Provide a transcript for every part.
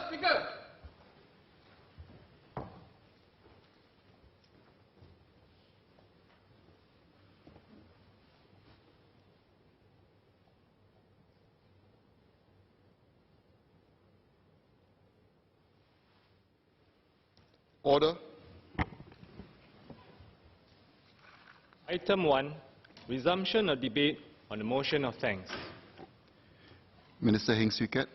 Speaker. Order. Item 1, resumption of debate on the motion of thanks. Minister Heng Swee Keat.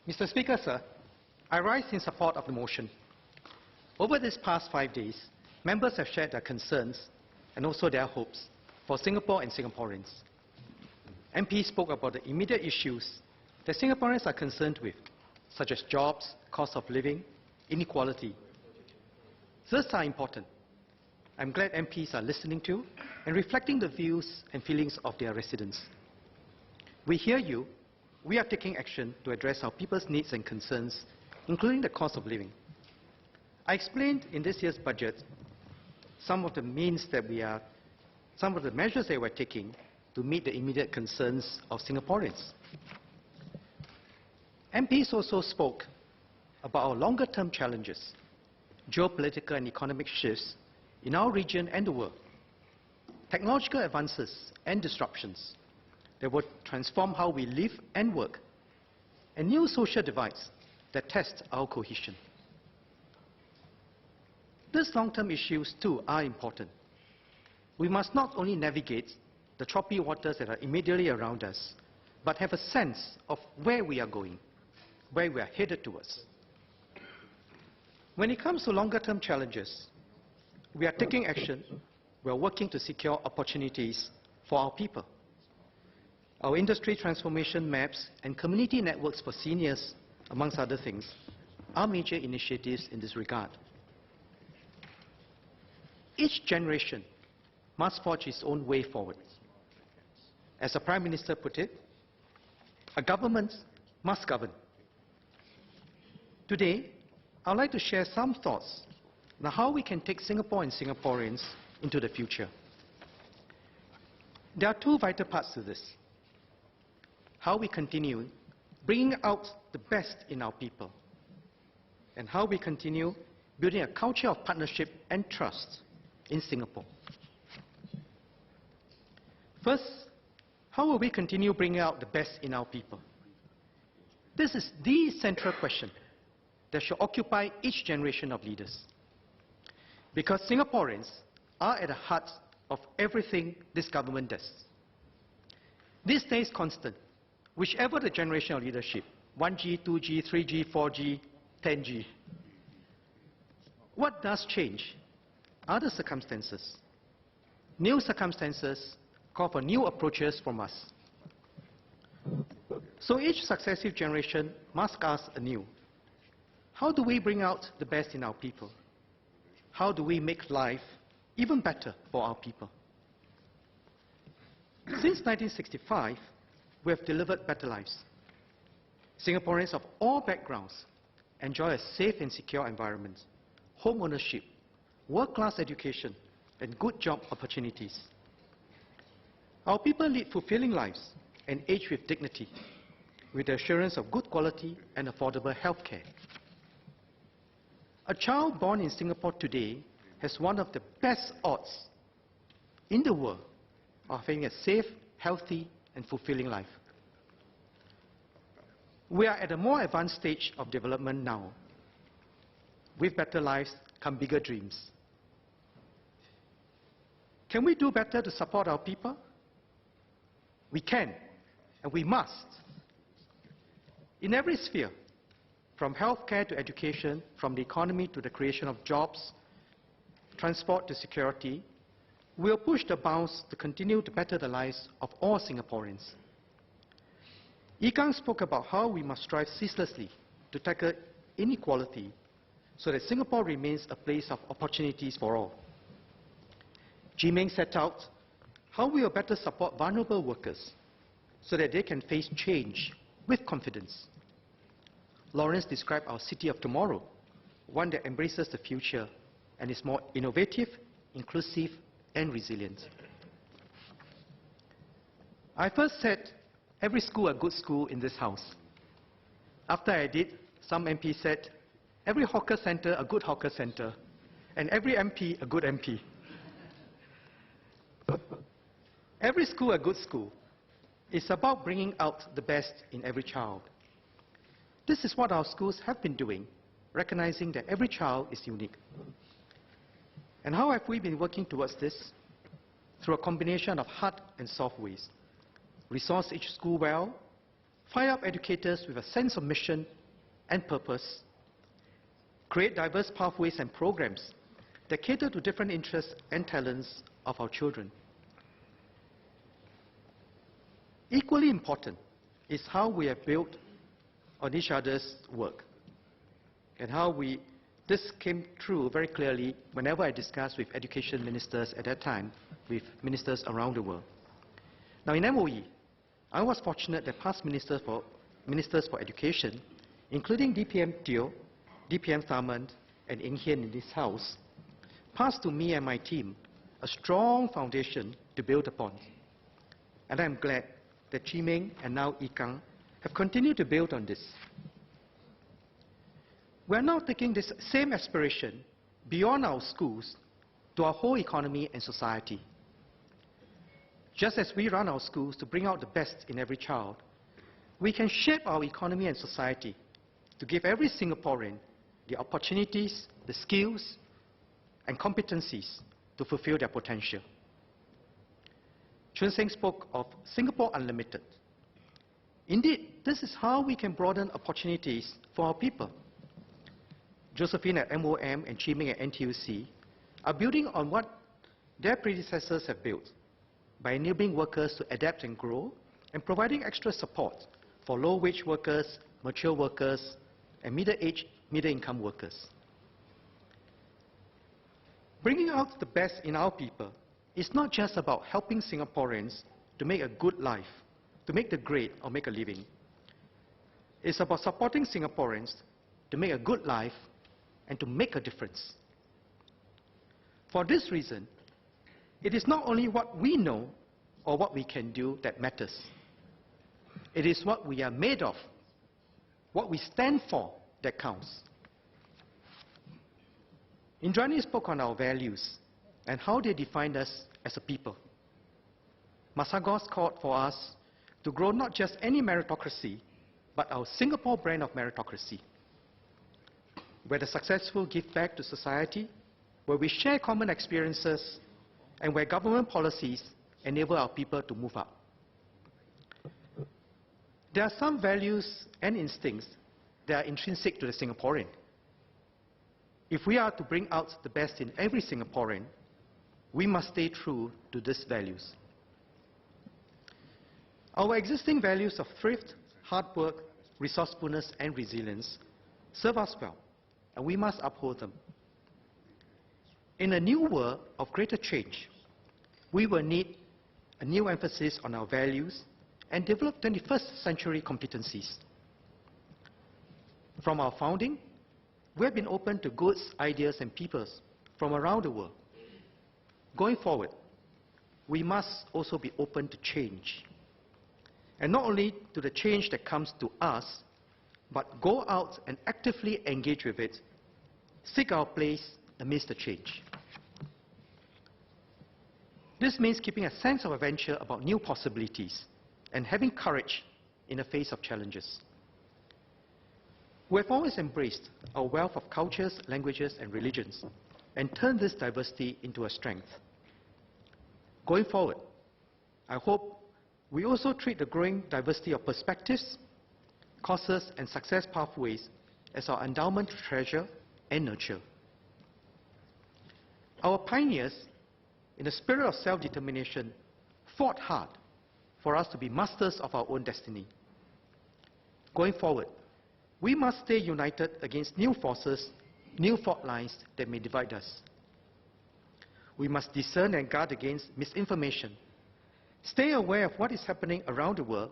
Mr. Speaker, sir, I rise in support of the motion. Over these past 5 days, members have shared their concerns and also their hopes for Singapore and Singaporeans. MPs spoke about the immediate issues that Singaporeans are concerned with, such as jobs, cost of living, inequality. These are important. I'm glad MPs are listening to and reflecting the views and feelings of their residents. We hear you. We are taking action to address our people's needs and concerns, including the cost of living. I explained in this year's budget some of the measures that we're taking to meet the immediate concerns of Singaporeans. MPs also spoke about our longer-term challenges, geopolitical and economic shifts in our region and the world, technological advances and disruptions that will transform how we live and work, and new social divides that test our cohesion. These long-term issues, too, are important. We must not only navigate the choppy waters that are immediately around us, but have a sense of where we are going, where we are headed towards. When it comes to longer-term challenges, we are taking action. We are working to secure opportunities for our people. Our industry transformation maps and community networks for seniors, amongst other things, are major initiatives in this regard. Each generation must forge its own way forward. As the Prime Minister put it, a government must govern. Today, I would like to share some thoughts on how we can take Singapore and Singaporeans into the future. There are two vital parts to this. How we continue bringing out the best in our people, and how we continue building a culture of partnership and trust in Singapore. First, how will we continue bringing out the best in our people? This is the central question that should occupy each generation of leaders. Because Singaporeans are at the heart of everything this government does. This stays constant, whichever the generation of leadership, 1G, 2G, 3G, 4G, 10G. What does change are the circumstances. New circumstances call for new approaches from us. So each successive generation must ask anew, how do we bring out the best in our people? How do we make life even better for our people? Since 1965, we have delivered better lives. Singaporeans of all backgrounds enjoy a safe and secure environment, home ownership, world-class education, and good job opportunities. Our people lead fulfilling lives and age with dignity, with the assurance of good quality and affordable health care. A child born in Singapore today has one of the best odds in the world of having a safe, healthy, and fulfilling life. We are at a more advanced stage of development now. With better lives come bigger dreams. Can we do better to support our people? We can, and we must. In every sphere, from healthcare to education, from the economy to the creation of jobs, transport to security, we will push the bounds to continue to better the lives of all Singaporeans. Ee Kang spoke about how we must strive ceaselessly to tackle inequality so that Singapore remains a place of opportunities for all. Ji Meng set out how we will better support vulnerable workers so that they can face change with confidence. Lawrence described our city of tomorrow, one that embraces the future and is more innovative, inclusive, and resilient. I first said every school a good school in this house. After I did, some MP said every hawker center a good hawker center, and every MP a good MP. Every school a good school is about bringing out the best in every child. This is what our schools have been doing, recognizing that every child is unique. And how have we been working towards this? Through a combination of hard and soft ways. Resource each school well, fire up educators with a sense of mission and purpose, create diverse pathways and programs that cater to different interests and talents of our children. Equally important is how we have built on each other's work and how this came through very clearly whenever I discussed with education ministers at that time, with ministers around the world. Now in MOE, I was fortunate that past ministers for education, including DPM Teo, DPM Tharman, and Eng Hian in this house, passed to me and my team a strong foundation to build upon. And I'm glad that Chi Meng and now Yi Kang have continued to build on this. We are now taking this same aspiration beyond our schools to our whole economy and society. Just as we run our schools to bring out the best in every child, we can shape our economy and society to give every Singaporean the opportunities, the skills, and competencies to fulfill their potential. Chun Seng spoke of Singapore Unlimited. Indeed, this is how we can broaden opportunities for our people. Josephine at MOM and Chi Meng at NTUC are building on what their predecessors have built by enabling workers to adapt and grow and providing extra support for low-wage workers, mature workers, and middle-aged, middle-income workers. Bringing out the best in our people is not just about helping Singaporeans to make a good life, to make the grade or make a living. It's about supporting Singaporeans to make a good life and to make a difference. For this reason, it is not only what we know or what we can do that matters. It is what we are made of, what we stand for that counts. Indrani spoke on our values and how they define us as a people. Masagos called for us to grow not just any meritocracy, but our Singapore brand of meritocracy, where the successful give back to society, where we share common experiences, and where government policies enable our people to move up. There are some values and instincts that are intrinsic to the Singaporean. If we are to bring out the best in every Singaporean, we must stay true to these values. Our existing values of thrift, hard work, resourcefulness, and resilience serve us well, and we must uphold them. In a new world of greater change, we will need a new emphasis on our values and develop 21st century competencies. From our founding, we have been open to goods, ideas, and peoples from around the world. Going forward, we must also be open to change. And not only to the change that comes to us, but go out and actively engage with it, seek our place amidst the change. This means keeping a sense of adventure about new possibilities and having courage in the face of challenges. We have always embraced our wealth of cultures, languages, and religions and turned this diversity into a strength. Going forward, I hope we also treat the growing diversity of perspectives, causes, and success pathways as our endowment to treasure and nurture. Our pioneers, in a spirit of self-determination, fought hard for us to be masters of our own destiny. Going forward, we must stay united against new forces, new fault lines that may divide us. We must discern and guard against misinformation, stay aware of what is happening around the world,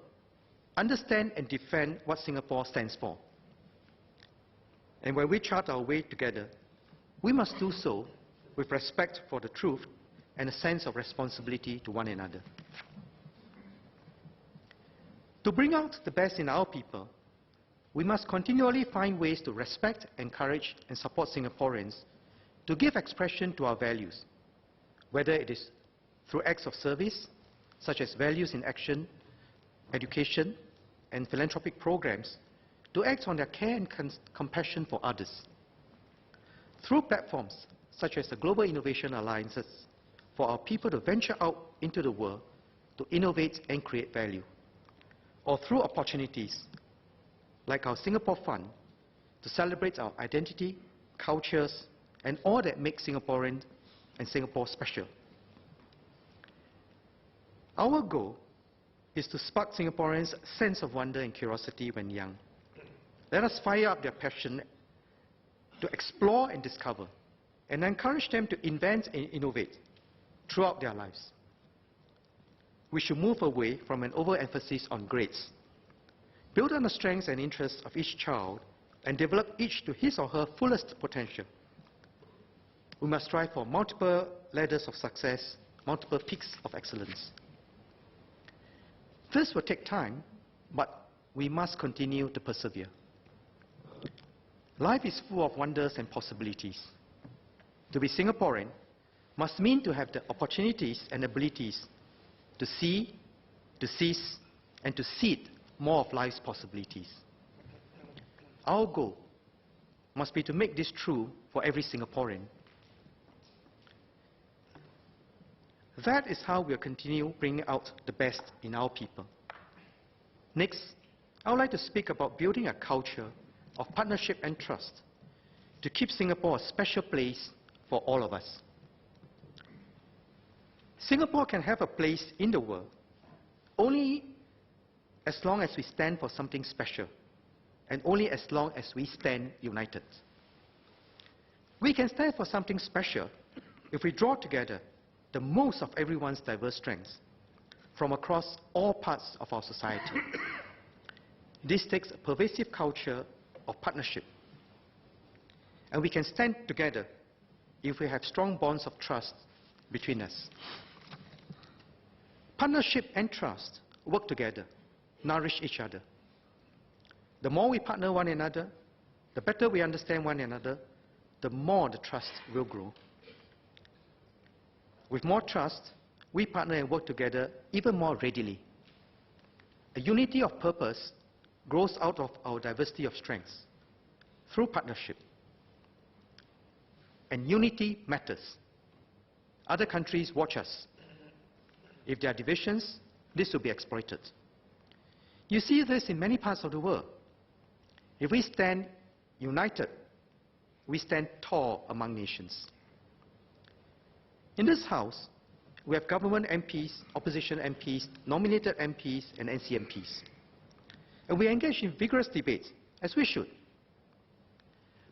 understand and defend what Singapore stands for. And when we chart our way together, we must do so with respect for the truth and a sense of responsibility to one another. To bring out the best in our people, we must continually find ways to respect, encourage, and support Singaporeans to give expression to our values, whether it is through acts of service, such as values in action, education, and philanthropic programs, to act on their care and compassion for others. Through platforms such as the Global Innovation Alliances, for our people to venture out into the world to innovate and create value. Or through opportunities like our Singapore Fund to celebrate our identity, cultures, and all that makes Singaporean and Singapore special. Our goal is to spark Singaporeans' sense of wonder and curiosity when young. Let us fire up their passion to explore and discover, and encourage them to invent and innovate throughout their lives. We should move away from an overemphasis on grades, build on the strengths and interests of each child, and develop each to his or her fullest potential. We must strive for multiple ladders of success, multiple peaks of excellence. This will take time, but we must continue to persevere. Life is full of wonders and possibilities. To be Singaporean must mean to have the opportunities and abilities to see, to seize, and to seed more of life's possibilities. Our goal must be to make this true for every Singaporean. That is how we'll continue bringing out the best in our people. Next, I would like to speak about building a culture of partnership and trust to keep Singapore a special place for all of us. Singapore can have a place in the world only as long as we stand for something special, and only as long as we stand united. We can stand for something special if we draw together the most of everyone's diverse strengths from across all parts of our society. This takes a pervasive culture of partnership. And we can stand together if we have strong bonds of trust between us. Partnership and trust work together, nourish each other. The more we partner one another, the better we understand one another, the more the trust will grow. With more trust, we partner and work together even more readily. A unity of purpose grows out of our diversity of strengths through partnership. And unity matters. Other countries watch us. If there are divisions, this will be exploited. You see this in many parts of the world. If we stand united, we stand tall among nations. In this House, we have government MPs, opposition MPs, nominated MPs, and NCMPs. And we engage in vigorous debate, as we should.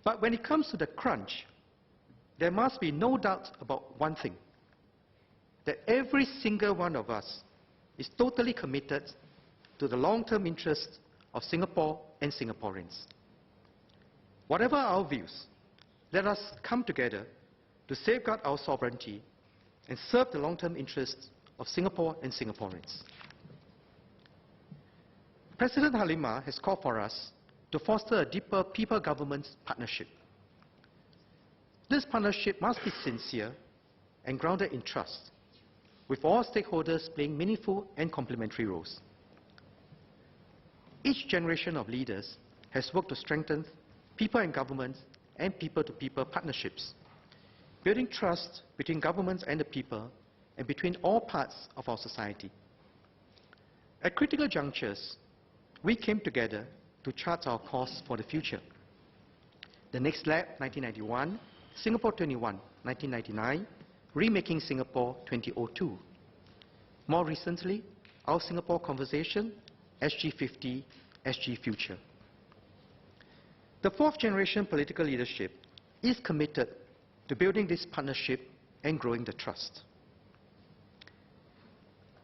But when it comes to the crunch, there must be no doubt about one thing, that every single one of us is totally committed to the long-term interests of Singapore and Singaporeans. Whatever our views, let us come together to safeguard our sovereignty and serve the long-term interests of Singapore and Singaporeans. President Halimah has called for us to foster a deeper people-government partnership. This partnership must be sincere and grounded in trust, with all stakeholders playing meaningful and complementary roles. Each generation of leaders has worked to strengthen people and government and people-to-people partnerships, building trust between governments and the people and between all parts of our society. At critical junctures, we came together to chart our course for the future. The Next Lab, 1991, Singapore 21, 1999, Remaking Singapore 2002. More recently, our Singapore Conversation, SG50, SG Future. The fourth generation political leadership is committed to building this partnership and growing the trust.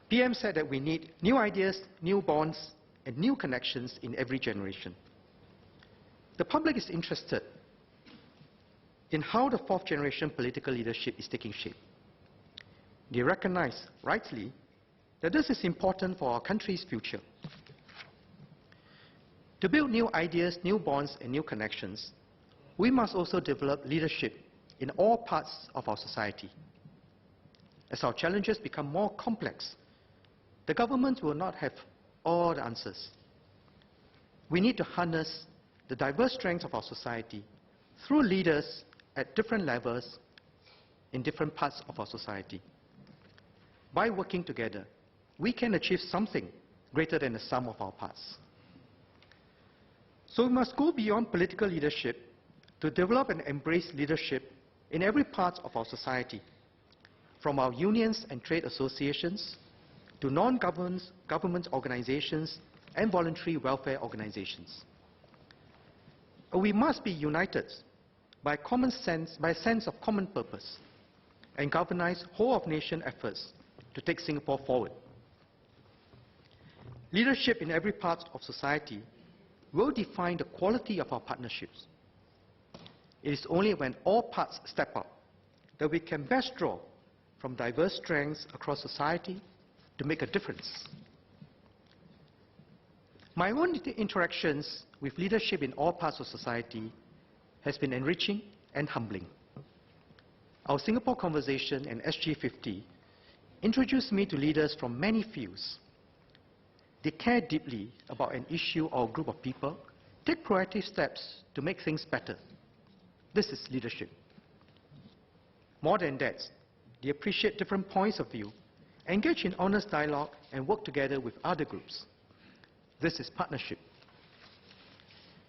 PM said that we need new ideas, new bonds, and new connections in every generation. The public is interested in how the fourth generation political leadership is taking shape. They recognize, rightly, that this is important for our country's future. To build new ideas, new bonds, and new connections, we must also develop leadership in all parts of our society. As our challenges become more complex, the government will not have all the answers. We need to harness the diverse strengths of our society through leaders at different levels in different parts of our society. By working together, we can achieve something greater than the sum of our parts. So we must go beyond political leadership to develop and embrace leadership in every part of our society, from our unions and trade associations to non-government organizations and voluntary welfare organizations. We must be united by a sense of common purpose and galvanize whole-of-nation efforts to take Singapore forward. Leadership in every part of society will define the quality of our partnerships. It is only when all parts step up that we can best draw from diverse strengths across society to make a difference. My own interactions with leadership in all parts of society has been enriching and humbling. Our Singapore Conversation and SG50 introduced me to leaders from many fields. They care deeply about an issue or a group of people, take proactive steps to make things better. This is leadership. More than that, they appreciate different points of view, engage in honest dialogue, and work together with other groups. This is partnership.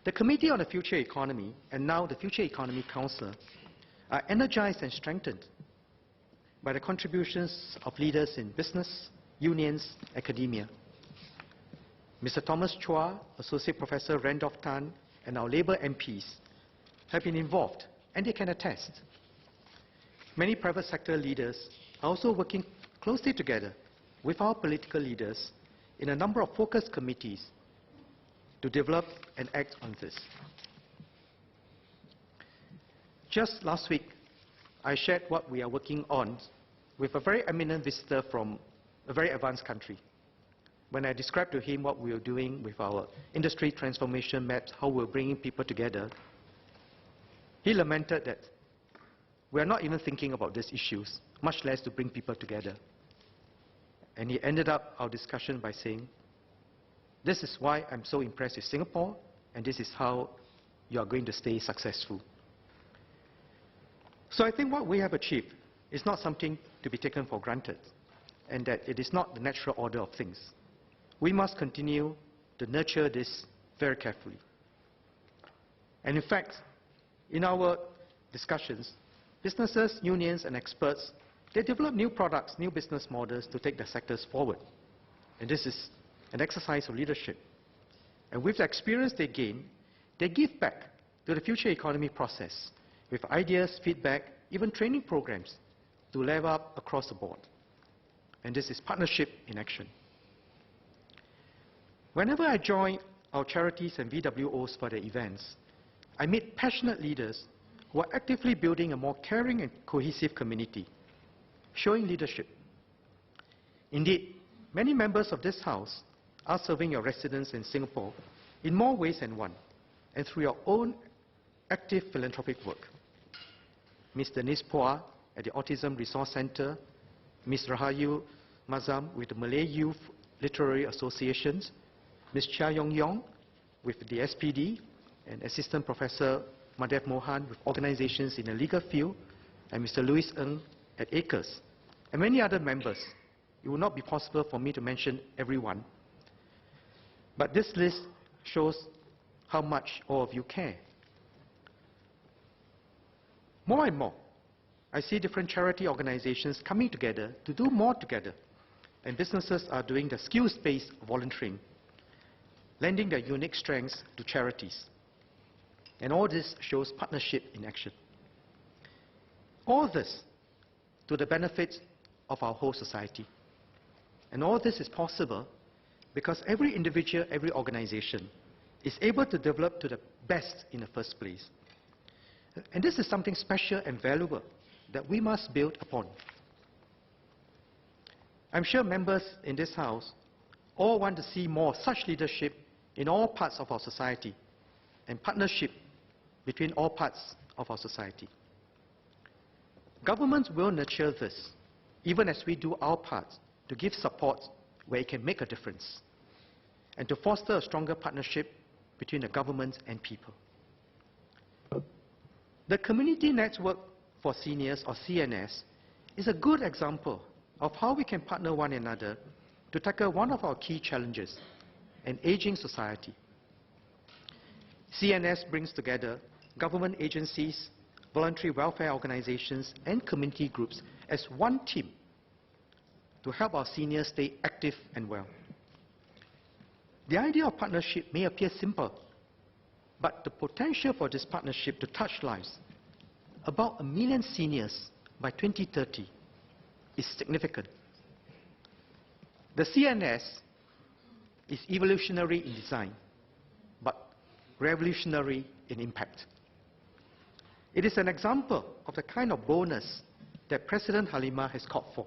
The Committee on the Future Economy and now the Future Economy Council are energized and strengthened by the contributions of leaders in business, unions, academia. Mr. Thomas Chua, Associate Professor Randolph Tan, and our Labour MPs have been involved, and they can attest. Many private sector leaders are also working closely together with our political leaders in a number of focus committees to develop and act on this. Just last week, I shared what we are working on with a very eminent visitor from a very advanced country. When I described to him what we were doing with our industry transformation maps, how we're bringing people together, he lamented that we're not even thinking about these issues, much less to bring people together. And he ended up our discussion by saying, this is why I'm so impressed with Singapore, and this is how you are going to stay successful. So I think what we have achieved is not something to be taken for granted, and that it is not the natural order of things. We must continue to nurture this very carefully. And in fact, in our discussions, businesses, unions, and experts, they develop new products, new business models to take their sectors forward. And this is an exercise of leadership. And with the experience they gain, they give back to the future economy process with ideas, feedback, even training programs to level up across the board. And this is partnership in action. Whenever I join our charities and VWOs for their events, I meet passionate leaders who are actively building a more caring and cohesive community, showing leadership. Indeed, many members of this House are serving your residents in Singapore in more ways than one, and through your own active philanthropic work. Ms. Denise Phua at the Autism Resource Centre, Ms. Rahayu Mazam with the Malay Youth Literary Associations, Ms. Chia Yong Yong with the SPD, and Assistant Professor Madhav Mohan with organizations in the legal field, and Mr. Louis Ng at ACRES, and many other members. It will not be possible for me to mention everyone. But this list shows how much all of you care. More and more, I see different charity organizations coming together to do more together, and businesses are doing the skills-based volunteering, lending their unique strengths to charities. And all this shows partnership in action. All this to the benefit of our whole society. And all this is possible because every individual, every organization is able to develop to the best in the first place. And this is something special and valuable that we must build upon. I'm sure members in this House all want to see more such leadership in all parts of our society and partnership between all parts of our society. Governments will nurture this, even as we do our part to give support where it can make a difference, and to foster a stronger partnership between the government and people. The Community Network for Seniors, or CNS, is a good example of how we can partner one another to tackle one of our key challenges, an aging society. CNS brings together government agencies, voluntary welfare organizations, and community groups as one team to help our seniors stay active and well. The idea of partnership may appear simple, but the potential for this partnership to touch lives, about 1 million seniors by 2030, is significant. The CNS is evolutionary in design, but revolutionary in impact. It is an example of the kind of bonus that President Halimah has called for.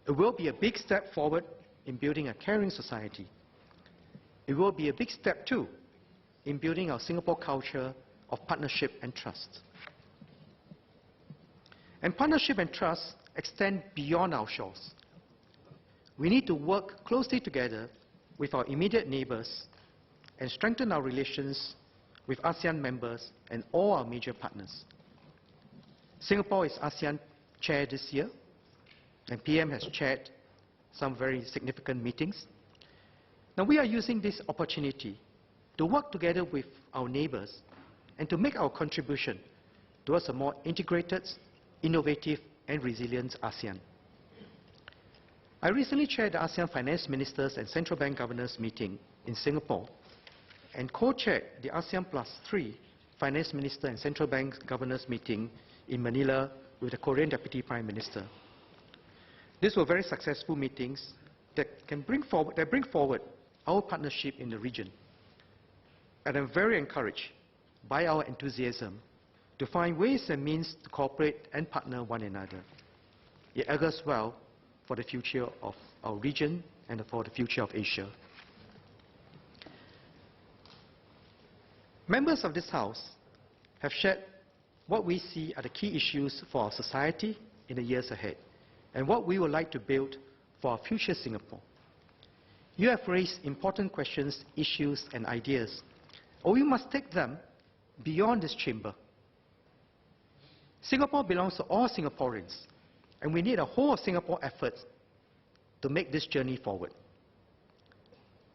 It will be a big step forward in building a caring society. It will be a big step, too, in building our Singapore culture of partnership and trust. And partnership and trust extend beyond our shores. We need to work closely together with our immediate neighbors and strengthen our relations with ASEAN members and all our major partners. Singapore is ASEAN chair this year, and PM has chaired some very significant meetings. Now we are using this opportunity to work together with our neighbors and to make our contribution towards a more integrated, innovative, and resilient ASEAN. I recently chaired the ASEAN Finance Ministers and Central Bank Governors meeting in Singapore and co-chaired the ASEAN +3 Finance Minister and Central Bank Governors meeting in Manila with the Korean Deputy Prime Minister. These were very successful meetings that bring forward our partnership in the region. And I'm very encouraged by our enthusiasm to find ways and means to cooperate and partner one another. It augurs well for the future of our region and for the future of Asia. Members of this House have shared what we see are the key issues for our society in the years ahead, and what we would like to build for our future Singapore. You have raised important questions, issues, and ideas, or we must take them beyond this chamber. Singapore belongs to all Singaporeans, and we need a whole of Singapore effort to make this journey forward.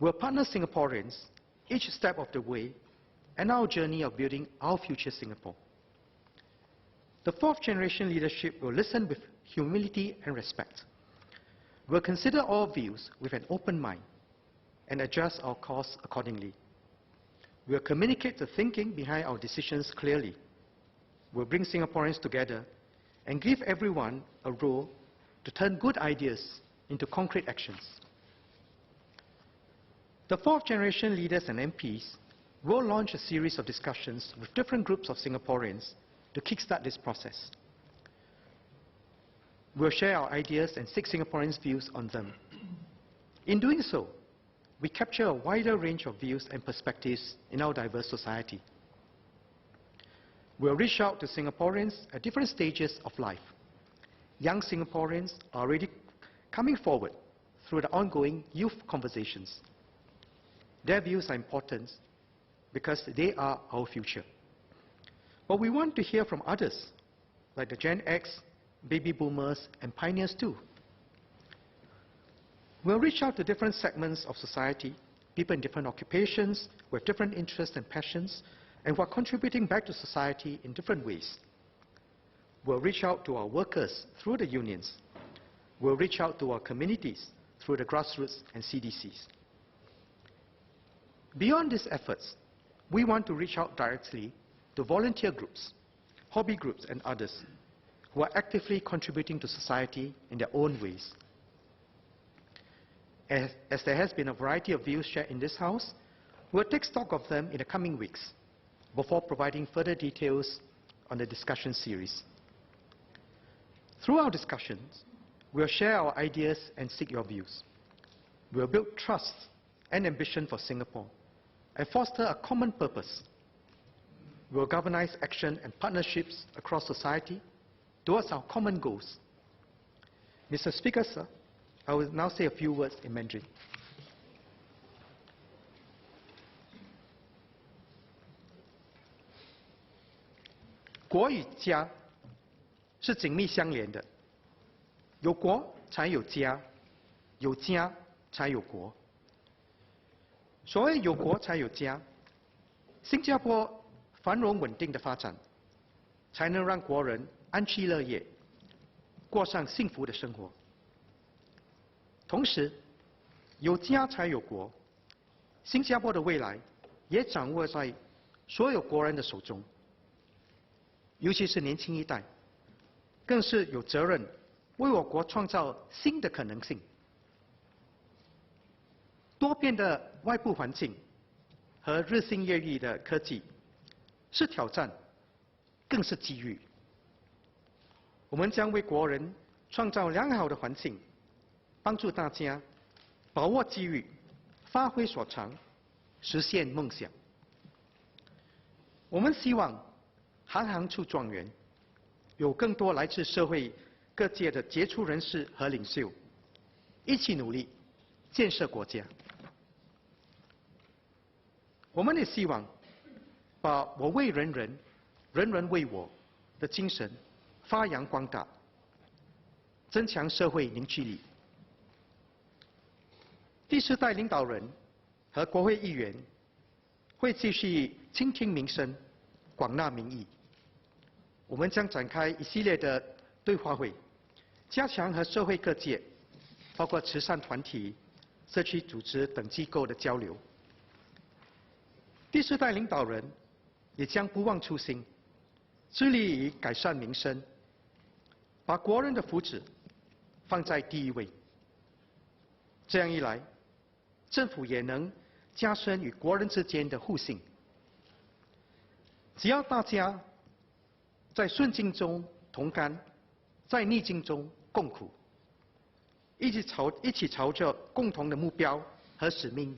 We'll partner Singaporeans each step of the way and our journey of building our future Singapore. The fourth generation leadership will listen with humility and respect. We'll consider all views with an open mind and adjust our course accordingly. We'll communicate the thinking behind our decisions clearly. We'll bring Singaporeans together and give everyone a role to turn good ideas into concrete actions. The fourth generation leaders and MPs will launch a series of discussions with different groups of Singaporeans to kickstart this process. We'll share our ideas and seek Singaporeans' views on them. In doing so, we capture a wider range of views and perspectives in our diverse society. We'll reach out to Singaporeans at different stages of life. Young Singaporeans are already coming forward through the ongoing youth conversations. Their views are important because they are our future. But we want to hear from others, like the Gen X, baby boomers, and pioneers too. We'll reach out to different segments of society, people in different occupations, with different interests and passions, and who are contributing back to society in different ways. We'll reach out to our workers through the unions. We'll reach out to our communities through the grassroots and CDCs. Beyond these efforts, we want to reach out directly to volunteer groups, hobby groups, and others who are actively contributing to society in their own ways. As there has been a variety of views shared in this House, we'll take stock of them in the coming weeks before providing further details on the discussion series. Through our discussions, we'll share our ideas and seek your views. We'll build trust and ambition for Singapore and foster a common purpose. We will galvanize action and partnerships across society towards our common goals. Mr. Speaker, sir, I will now say a few words in Mandarin. 国与家是紧密相连的，有国才有家，有家才有国。所谓有国才有家，新加坡繁荣稳定的发展，才能让国人安居乐业，过上幸福的生活。同时，有家才有国，新加坡的未来也掌握在所有国人的手中。 尤其是年轻一代，更是有责任为我国创造新的可能性。多变的外部环境和日新月异的科技是挑战，更是机遇。我们将为国人创造良好的环境，帮助大家把握机遇，发挥所长，实现梦想。我们希望 行行出状元，有更多来自社会各界的杰出人士和领袖，一起努力建设国家。我们也希望把我为人人，人人为我的精神发扬光大，增强社会凝聚力。第四代领导人和国会议员会继续倾听民生，广纳民意。 我们将展开一系列的对话会，加强和社会各界，包括慈善团体、社区组织等机构的交流。第四代领导人也将不忘初心，致力于改善民生，把国人的福祉放在第一位。这样一来，政府也能加深与国人之间的互信。只要大家 在顺境中同甘，在逆境中共苦，一起朝着共同的目标和使命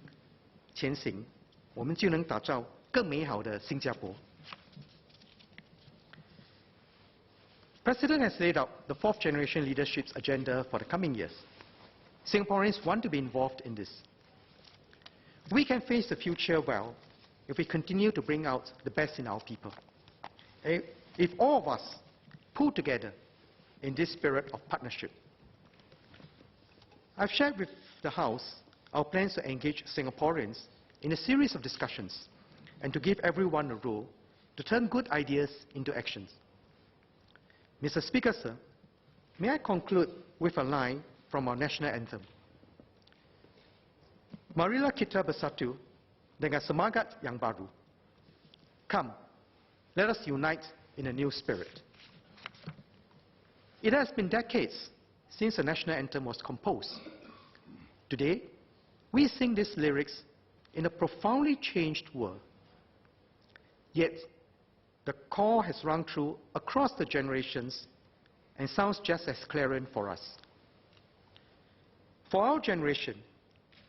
前行，我们就能打造更美好的新加坡。President has laid out the fourth generation leadership's agenda for the coming years. Singaporeans want to be involved in this. We can face the future well if we continue to bring out the best in our people. If all of us pull together in this spirit of partnership. I've shared with the House our plans to engage Singaporeans in a series of discussions and to give everyone a role to turn good ideas into actions. Mr. Speaker, sir, may I conclude with a line from our national anthem. Marilah kita bersatu dengan semangat yang baru. Come, let us unite in a new spirit. It has been decades since the national anthem was composed. Today, we sing these lyrics in a profoundly changed world. Yet, the call has rung true across the generations and sounds just as clarion for us. For our generation,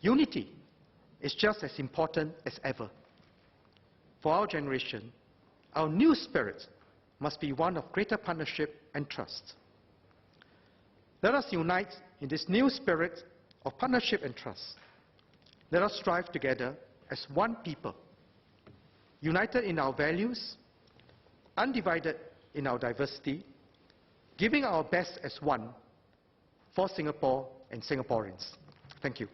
unity is just as important as ever. For our generation, our new spirit must be one of greater partnership and trust. Let us unite in this new spirit of partnership and trust. Let us strive together as one people, united in our values, undivided in our diversity, giving our best as one for Singapore and Singaporeans. Thank you.